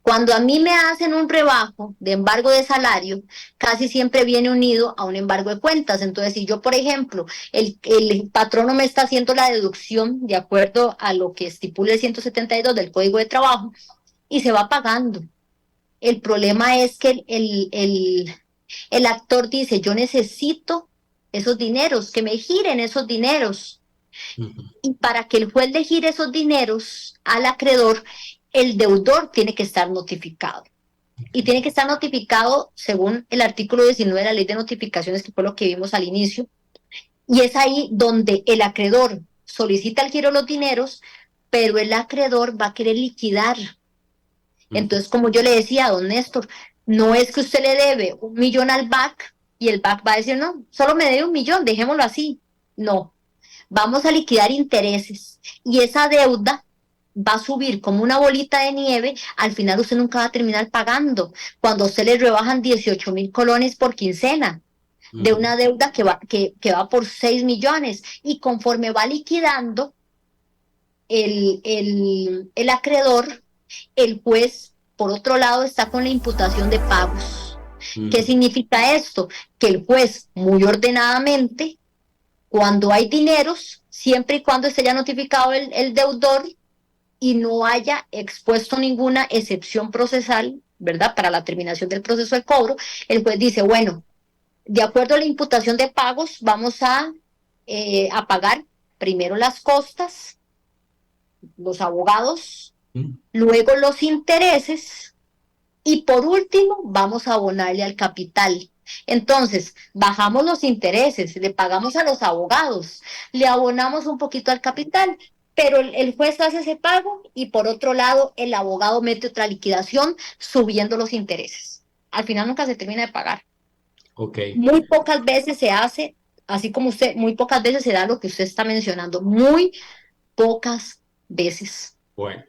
Cuando a mí me hacen un rebajo de embargo de salario, casi siempre viene unido a un embargo de cuentas. Entonces, si yo, por ejemplo, el patrono me está haciendo la deducción de acuerdo a lo que estipula el 172 del Código de Trabajo y se va pagando. El problema es que el actor dice, yo necesito esos dineros, que me giren esos dineros. Y para que el juez le gire esos dineros al acreedor, el deudor tiene que estar notificado. Y tiene que estar notificado según el artículo 19 de la Ley de Notificaciones, que fue lo que vimos al inicio. Y es ahí donde el acreedor solicita el giro de los dineros, pero el acreedor va a querer liquidar. Entonces, como yo le decía a don Néstor, no es que usted le debe 1 millón al BAC y el BAC va a decir, no, solo me debe 1 millón, dejémoslo así. No, vamos a liquidar intereses y esa deuda va a subir como una bolita de nieve. Al final usted nunca va a terminar pagando, cuando a usted le rebajan 18.000 colones por quincena de una deuda que va por 6 millones, y conforme va liquidando el acreedor, el juez, por otro lado, está con la imputación de pagos. ¿Qué significa esto? Que el juez, muy ordenadamente, cuando hay dineros, siempre y cuando esté ya notificado el deudor y no haya expuesto ninguna excepción procesal, ¿verdad?, para la terminación del proceso de cobro, el juez dice, bueno, de acuerdo a la imputación de pagos, vamos a pagar primero las costas, los abogados, luego los intereses, y por último vamos a abonarle al capital. Entonces, bajamos los intereses, le pagamos a los abogados, le abonamos un poquito al capital, pero el juez hace ese pago y por otro lado el abogado mete otra liquidación subiendo los intereses. Al final nunca se termina de pagar. Okay. Muy pocas veces se hace, así como usted, muy pocas veces se da lo que usted está mencionando, muy pocas veces. Bueno,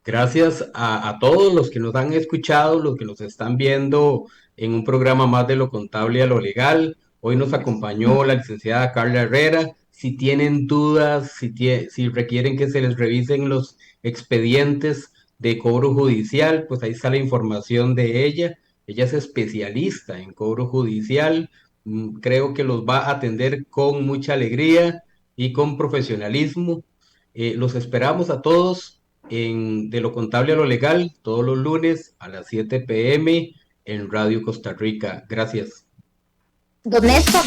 gracias a todos los que nos han escuchado, los que nos están viendo en un programa más de lo contable a lo legal. Hoy nos acompañó la licenciada Carla Herrera. Si tienen dudas, si requieren que se les revisen los expedientes de cobro judicial, pues ahí está la información de ella. Ella es especialista en cobro judicial. Creo que los va a atender con mucha alegría y con profesionalismo. Los esperamos a todos de lo contable a lo legal, todos los lunes a las 7 p.m. en Radio Costa Rica. Gracias. Don Néstor.